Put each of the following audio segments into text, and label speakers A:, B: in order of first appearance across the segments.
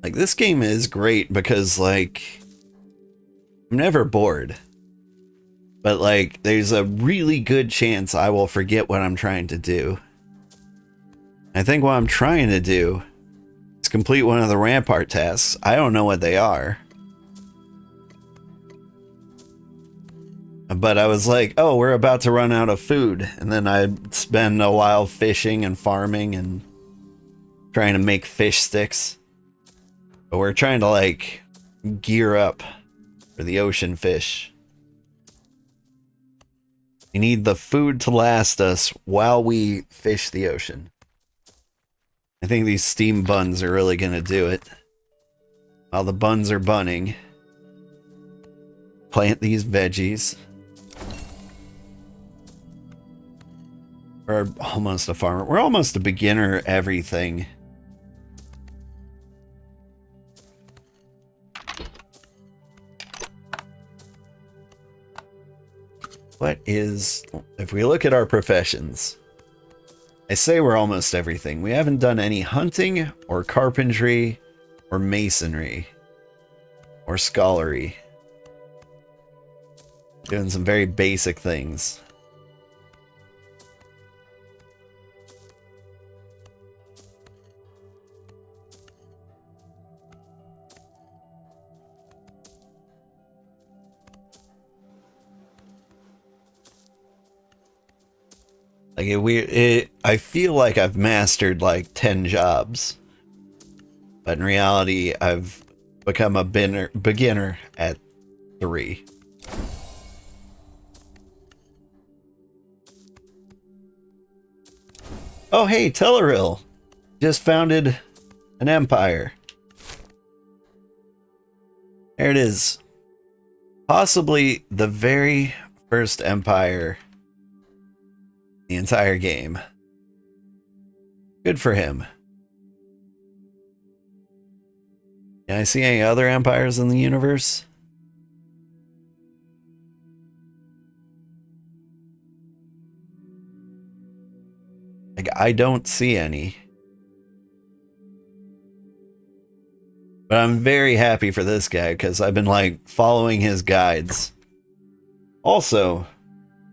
A: Like, this game is great because, like, I'm never bored. But, like, there's a really good chance I will forget what I'm trying to do. I think what I'm trying to do is complete one of the rampart tasks. I don't know what they are. But I was like, oh, we're about to run out of food. And then I'd spend a while fishing and farming and trying to make fish sticks. But we're trying to, like, gear up for the ocean fish. We need the food to last us while we fish the ocean. I think these steam buns are really going to do it. While the buns are bunning, plant these veggies. We're almost a farmer. We're almost a beginner at everything. What is... If we look at our professions, I say we're almost everything. We haven't done any hunting or carpentry or masonry or scholarly. Doing some very basic things. Like I feel like I've mastered like 10 jobs, but in reality, I've become a beginner at 3. Oh, hey, Telleril just founded an empire. There it is. Possibly the very first empire the entire game. Good for him. Can I see any other empires in the universe? Like, I don't see any. But I'm very happy for this guy because I've been like following his guides. Also,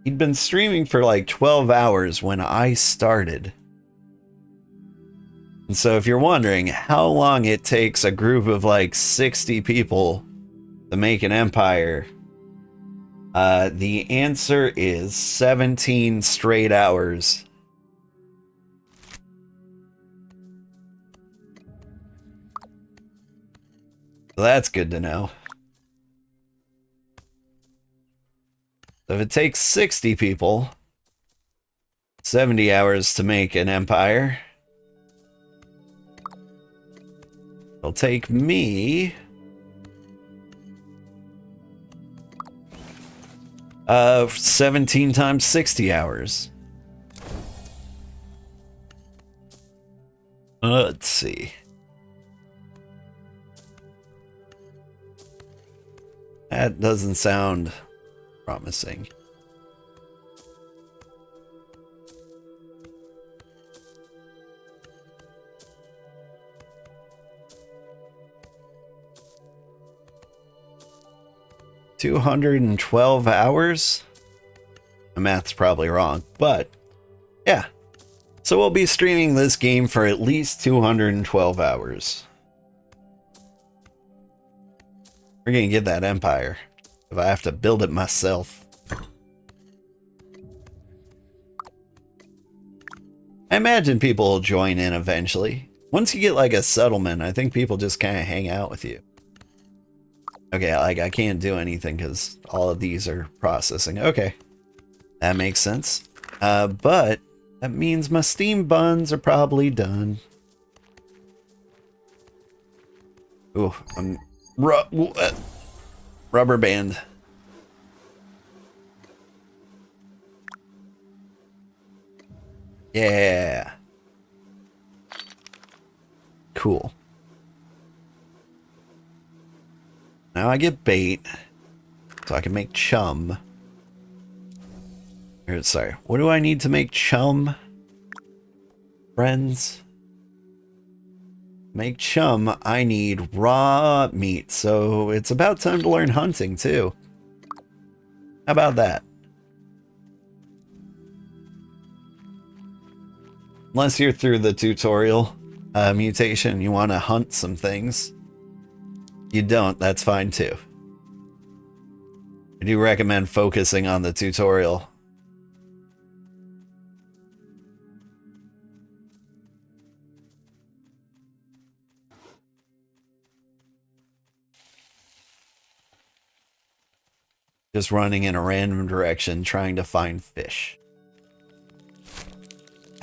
A: he'd been streaming for like 12 hours when I started. And so if you're wondering how long it takes a group of like 60 people to make an empire, the answer is 17 straight hours. So that's good to know. So if it takes 60 people 70 hours to make an empire, it'll take me 17 times 60 hours. Let's see. That doesn't sound promising. $212 hours? My math's probably wrong, but yeah. So we'll be streaming this game for at least 212 hours. We're gonna get that empire if I have to build it myself. I imagine people will join in eventually. Once you get like a settlement, I think people just kind of hang out with you. Okay, like I can't do anything because all of these are processing. Okay, that makes sense. But that means my steam buns are probably done. Ooh, I'm rubber band. Yeah. Cool. Now I get bait, so I can make chum. Or, sorry, what do I need to make chum? Friends? make chum, I need raw meat. So it's about time to learn hunting too. How about that? Unless you're through the tutorial mutation, you want to hunt some things. You don't, that's fine too. I do recommend focusing on the tutorial. Just running in a random direction trying to find fish.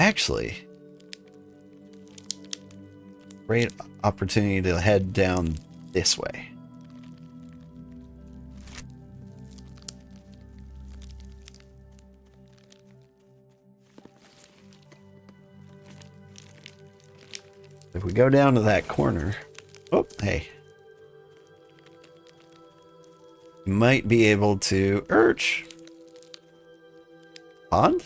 A: Actually, great opportunity to head down this way. If we go down to that corner, oh, hey. You might be able to urge. Pond?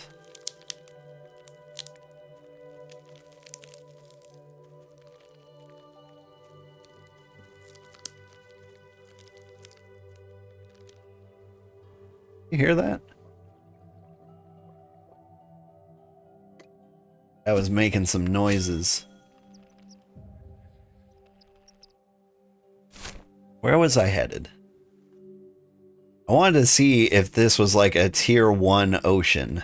A: You hear that? I was making some noises. Where was I headed? I wanted to see if this was like a tier 1 ocean.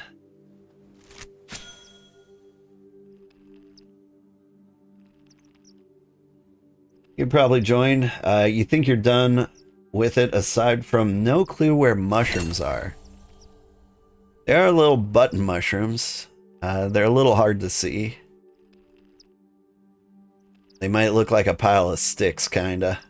A: You'd probably join. You think you're done with it aside from no clue where mushrooms are. They are little button mushrooms. They're a little hard to see. They might look like a pile of sticks, kinda.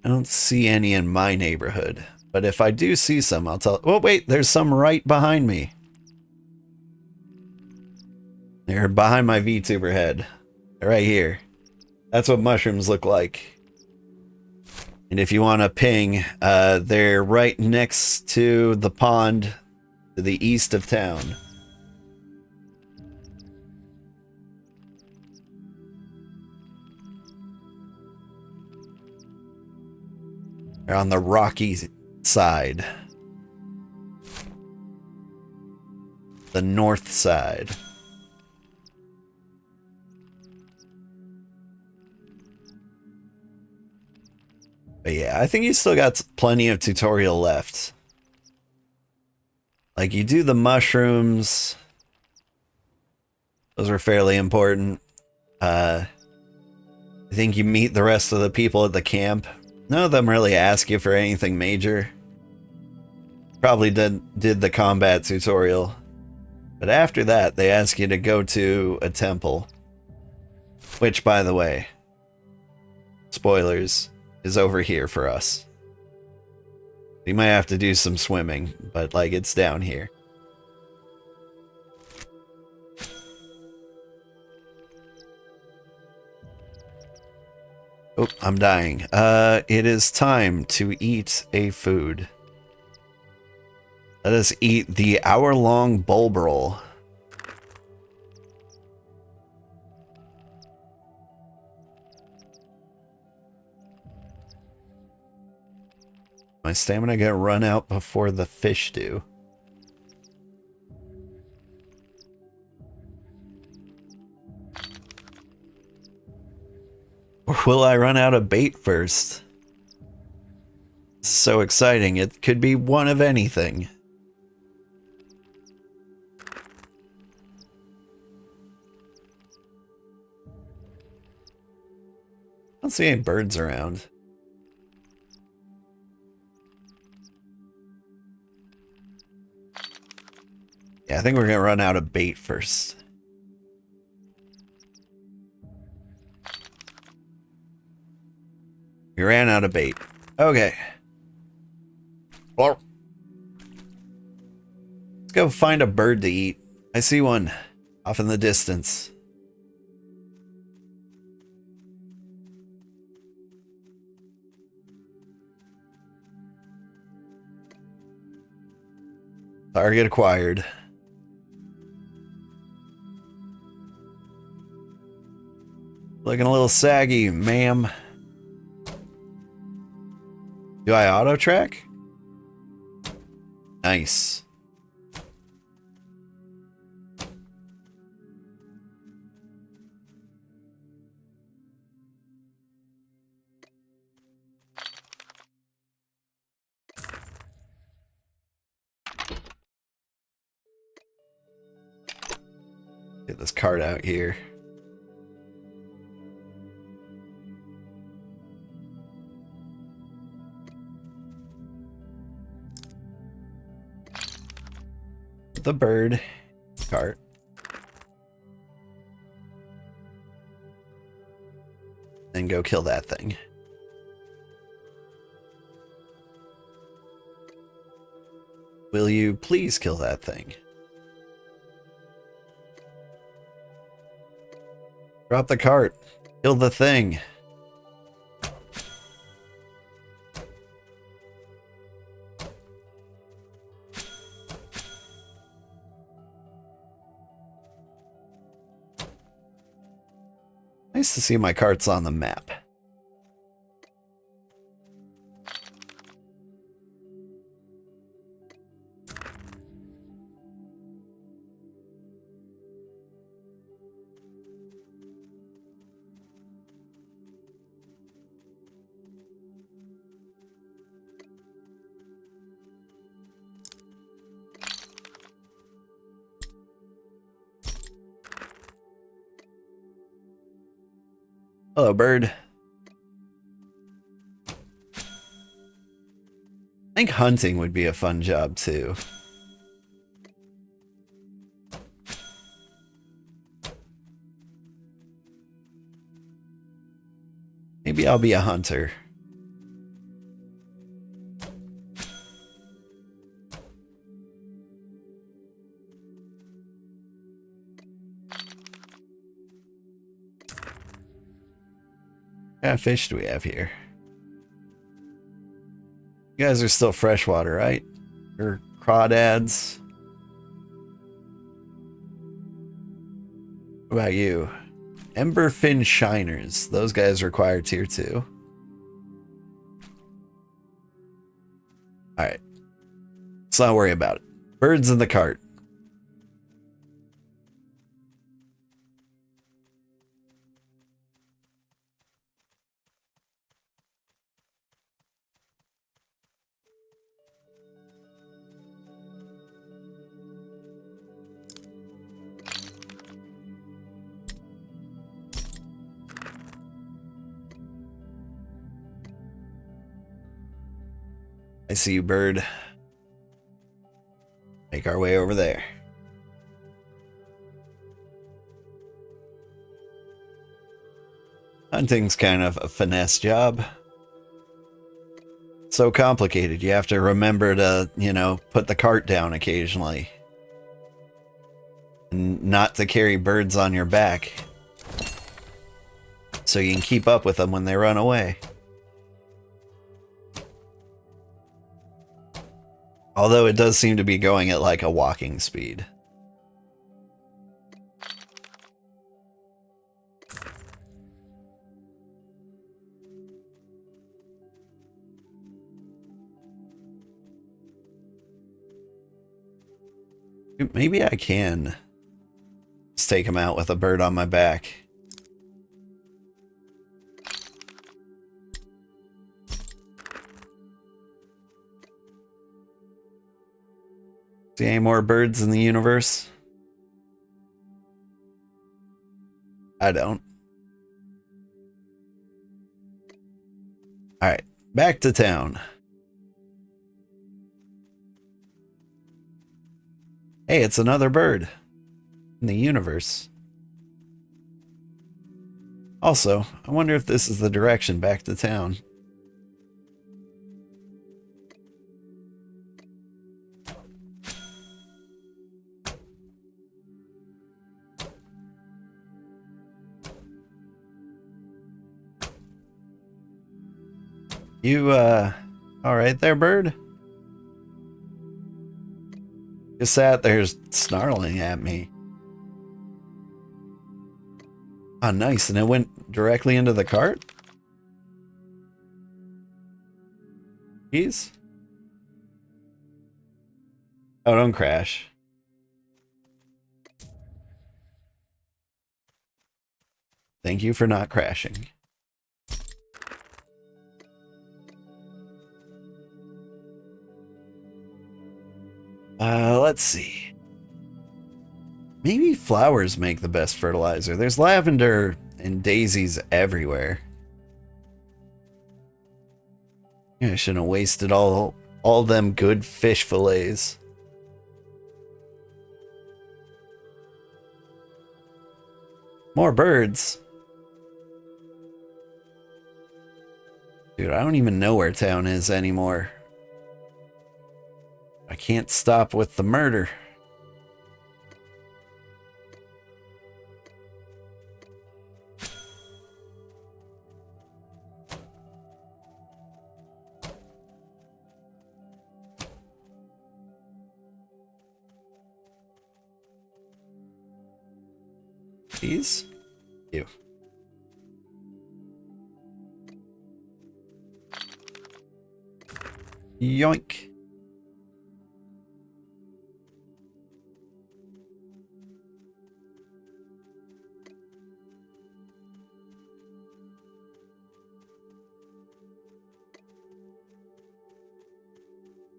A: I don't see any in my neighborhood, but if I do see some, I'll tell. Oh, wait, there's some right behind me. They're behind my VTuber head. They're right here. That's what mushrooms look like. And if you want to ping, they're right next to the pond to the east of town. They're on the rocky side. The north side. But yeah, I think you still got plenty of tutorial left. Like, you do the mushrooms. Those are fairly important. I think you meet the rest of the people at the camp. None of them really ask you for anything major. Probably did the combat tutorial. But after that, they ask you to go to a temple. Which, by the way, spoilers, is over here for us. You might have to do some swimming, but like, it's down here. Oh, I'm dying. It is time to eat a food. Let us eat the hour-long bulb roll. My stamina gonna run out before the fish do. Or will I run out of bait first? So exciting, it could be one of anything. I don't see any birds around. Yeah, I think we're gonna run out of bait first. We ran out of bait. Okay. Well, let's go find a bird to eat. I see one off in the distance. Target acquired. Looking a little saggy, ma'am. Do I auto track? Nice. Get this cart out here. The bird cart. And go kill that thing. Will you please kill that thing? Drop the cart. Kill the thing. Nice to see my carts on the map. Hello, bird. I think hunting would be a fun job, too. Maybe I'll be a hunter. What kind of fish do we have here? You guys are still freshwater, right? Or crawdads? What about you? Emberfin shiners. Those guys require tier 2. Alright. Let's not worry about it. Birds in the cart. I see you, bird. Make our way over there. Hunting's kind of a finesse job. So complicated. You have to remember to, you know, put the cart down occasionally. And not to carry birds on your back. So you can keep up with them when they run away. Although it does seem to be going at like a walking speed. Maybe I can just take him out with a bird on my back. See any more birds in the universe? I don't. Alright, back to town. Hey, it's another bird in the universe. Also, I wonder if this is the direction back to town. You, alright there, bird? just sat there snarling at me. Oh, nice. And it went directly into the cart? Jeez. Oh, don't crash. Thank you for not crashing. Let's see. Maybe flowers make the best fertilizer. There's lavender and daisies everywhere. Yeah, I shouldn't have wasted all them good fish fillets. More birds. Dude, I don't even know where town is anymore. I can't stop with the murder. These? You. Yoink.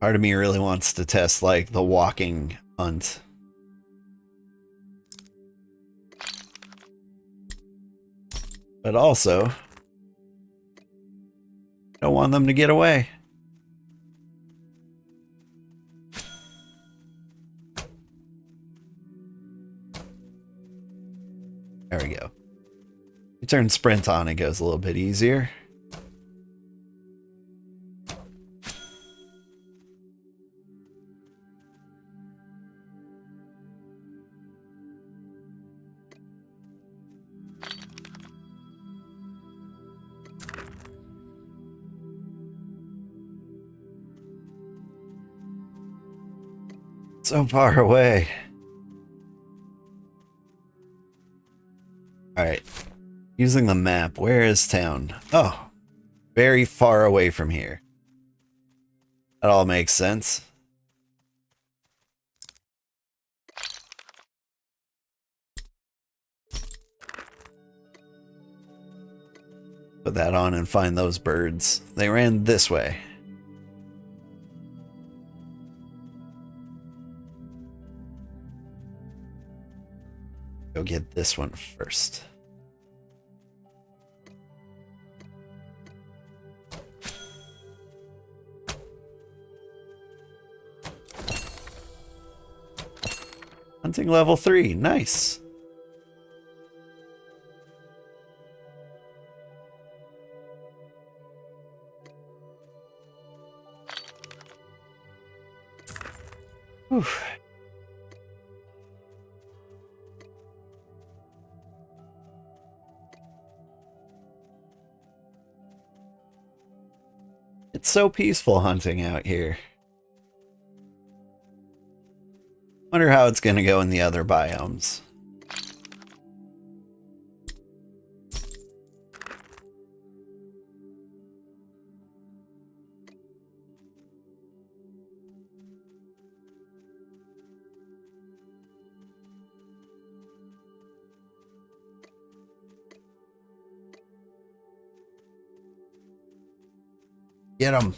A: Part of me really wants to test, like, the walking hunt. But also, don't want them to get away. There we go. You turn sprint on, it goes a little bit easier. So far away. Alright. Using the map, where is town? Oh, very far away from here. That all makes sense. Put that on and find those birds. They ran this way. Go get this one first. Hunting level 3, nice. Whew. It's so peaceful hunting out here. Wonder how it's gonna go in the other biomes. Get him.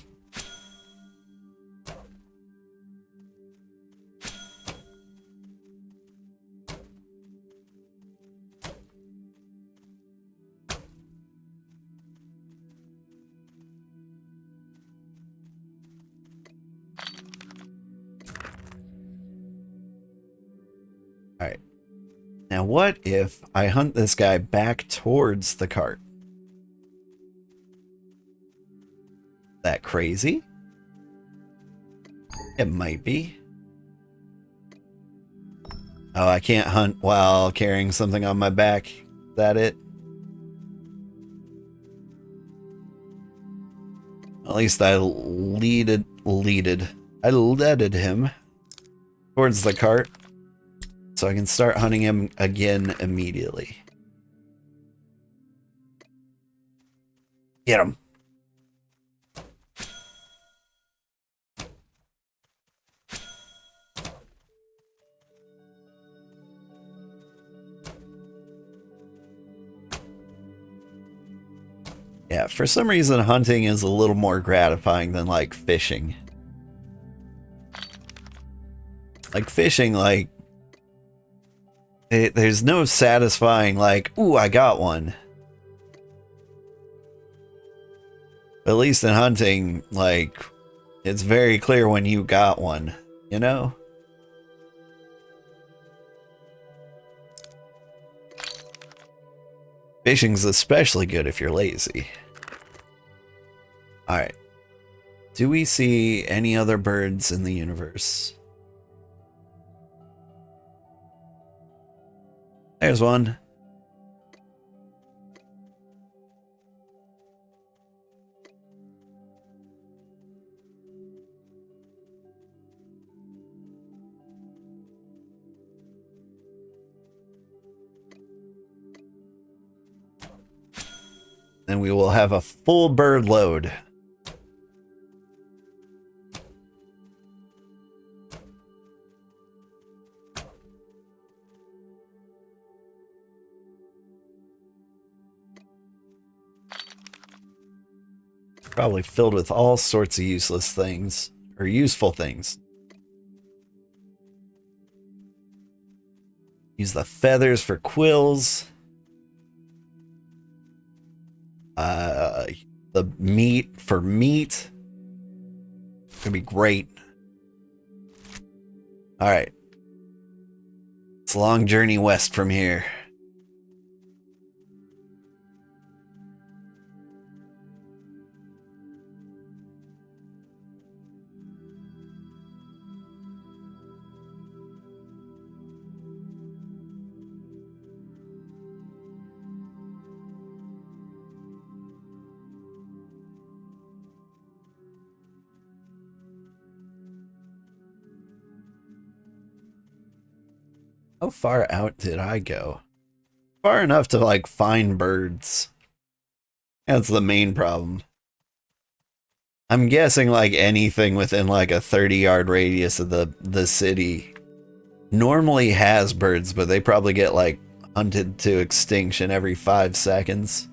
A: Alright. Now what if I hunt this guy back towards the cart? That crazy? It might be. Oh, I can't hunt while carrying something on my back. Is that it? At least I leaded him. towards the cart so I can start hunting him again immediately. Get him. Yeah, for some reason hunting is a little more gratifying than like fishing. Like fishing, like there's no satisfying like, ooh, I got one. But at least in hunting, like it's very clear when you got one, you know? Fishing's especially good if you're lazy. Alright. Do we see any other birds in the universe? There's one. Then we will have a full bird load. Probably filled with all sorts of useless things, or useful things. Use the feathers for quills. The meat for meat. Gonna be great. Alright. It's a long journey west from here. How far out did I go? Far enough to like find birds. That's the main problem. I'm guessing like anything within like a 30-yard radius of the city normally has birds, but they probably get like hunted to extinction every 5 seconds.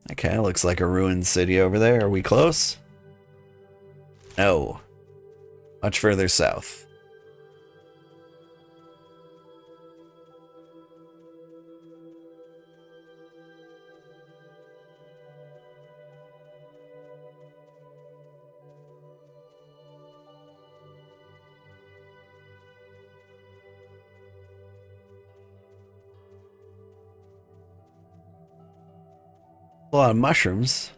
A: That kind of looks like a ruined city over there. Are we close? No. Much further south. A lot of mushrooms.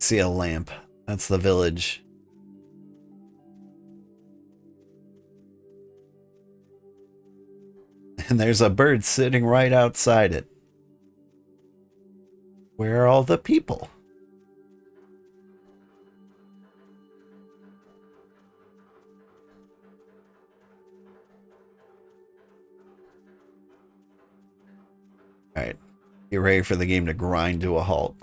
A: See a lamp. That's the village. And there's a bird sitting right outside it. Where are all the people? Alright. Get ready for the game to grind to a halt.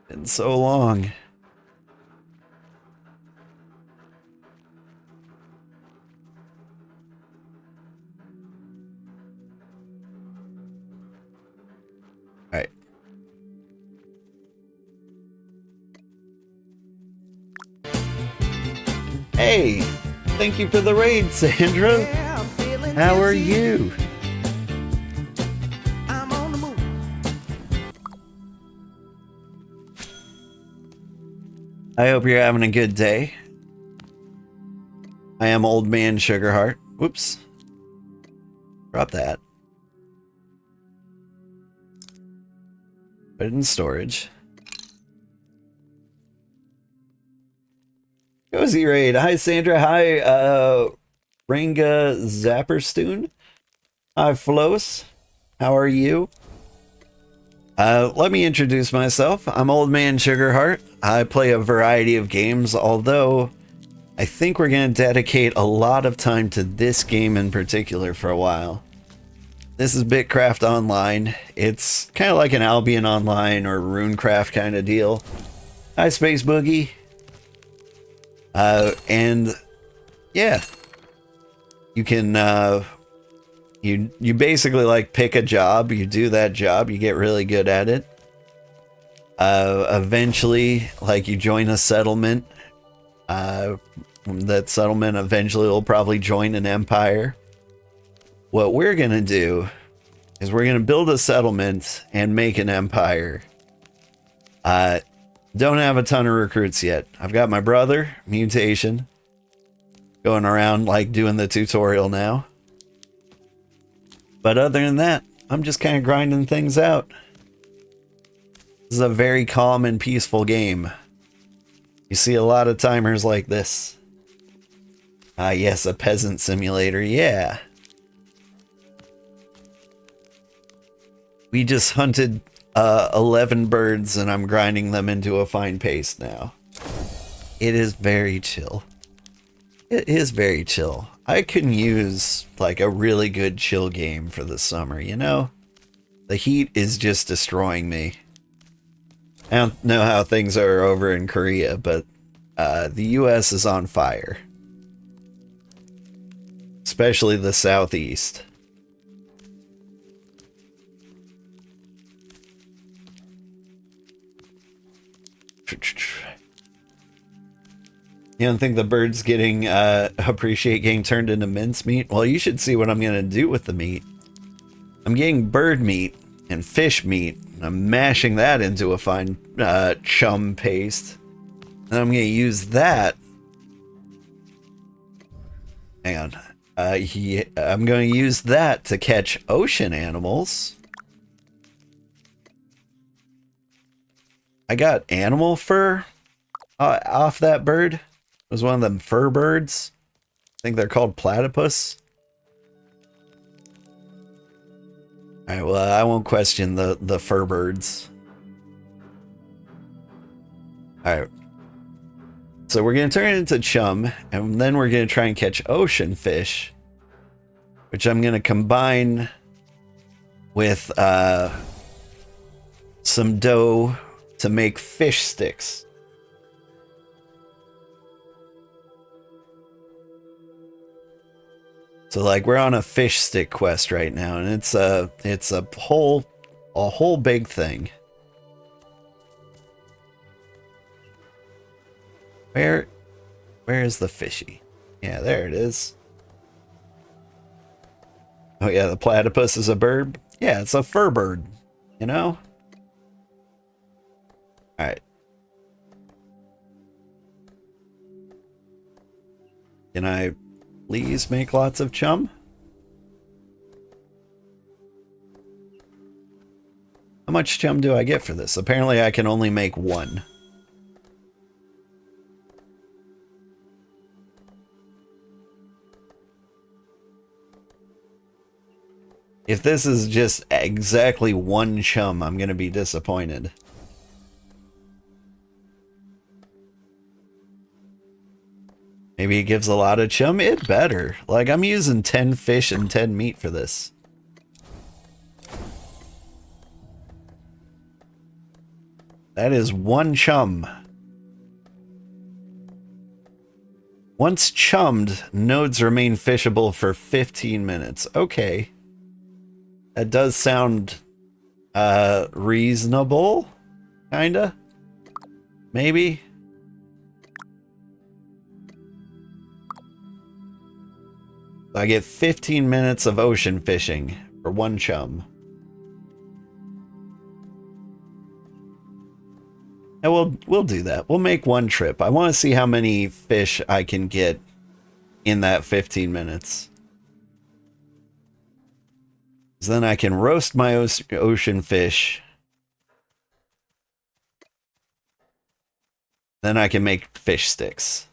A: Been so long. Alright. Hey! Thank you for the raid, Sandra! How are you? I hope you're having a good day. I am Old Man Sugarheart. Whoops. Drop that. Put it in storage. Cozy Raid. Hi, Sandra. Hi, Ranga Zapperstoon. Hi, Floss. How are you? Let me introduce myself. I'm Old Man Sugarheart. I play a variety of games, although I think we're going to dedicate a lot of time to this game in particular for a while. This is BitCraft Online. It's kind of like an Albion Online or Runecraft kind of deal. Hi, Space Boogie. And yeah, you can you basically like pick a job, you do that job, you get really good at it. Eventually, like you join a settlement. That settlement eventually will probably join an empire. What we're gonna do is we're gonna build a settlement and make an empire. Don't have a ton of recruits yet. I've got my brother, Mutation, going around like doing the tutorial now. But other than that, I'm just kind of grinding things out. This is a very calm and peaceful game. You see a lot of timers like this. Ah, yes, a peasant simulator, yeah. We just hunted 11 birds and I'm grinding them into a fine paste now. It is very chill. It is very chill. I can use like a really good chill game for the summer, you know? The heat is just destroying me. I don't know how things are over in Korea, but the US is on fire. Especially the southeast. You don't think the bird's getting appreciate getting turned into mincemeat? Well, you should see what I'm gonna do with the meat. I'm getting bird meat and fish meat. I'm mashing that into a fine chum paste. And I'm gonna use that. Hang on. I'm going to use that to catch ocean animals. I got animal fur off that bird. It was one of them fur birds. I think they're called platypus. Alright, well, I won't question the fur birds. Alright. So we're going to turn it into chum, and then we're going to try and catch ocean fish, which I'm going to combine with some dough to make fish sticks. So like we're on a fish stick quest right now, and it's a whole big thing. Where is the fishy? Yeah, there it is. Oh yeah, the platypus is a bird. Yeah, it's a fur bird, you know? Alright. Can I please make lots of chum? How much chum do I get for this? Apparently I can only make one. If this is just exactly one chum, I'm gonna be disappointed. Maybe it gives a lot of chum? It better. Like, I'm using 10 fish and 10 meat for this. That is one chum. Once chummed, nodes remain fishable for 15 minutes. Okay. That does sound reasonable, kinda, maybe. I get 15 minutes of ocean fishing for one chum. And we'll do that. We'll make one trip. I want to see how many fish I can get in that 15 minutes. So then I can roast my ocean fish. Then I can make fish sticks.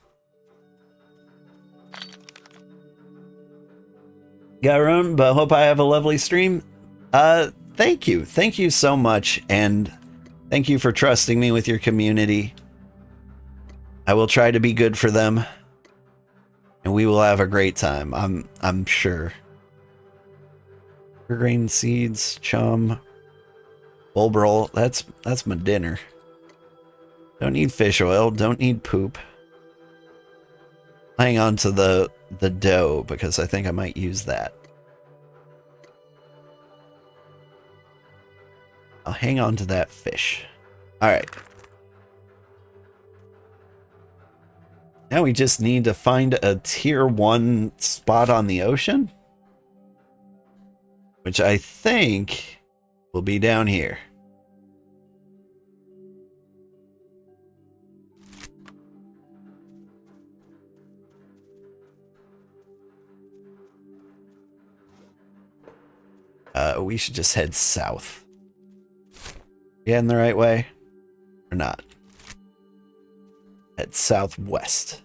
A: Gotta run, but hope I have a lovely stream. Thank you. Thank you so much, and thank you for trusting me with your community. I will try to be good for them, and we will have a great time. I'm sure. Grain seeds, chum, bulbrol. That's my dinner. Don't need fish oil. Don't need poop. Hang on to the dough because I think I might use that. I'll hang on to that fish. All right. Now we just need to find a tier 1 spot on the ocean, which I think will be down here. We should just head south. Yeah, in the right way? Or not? Head southwest.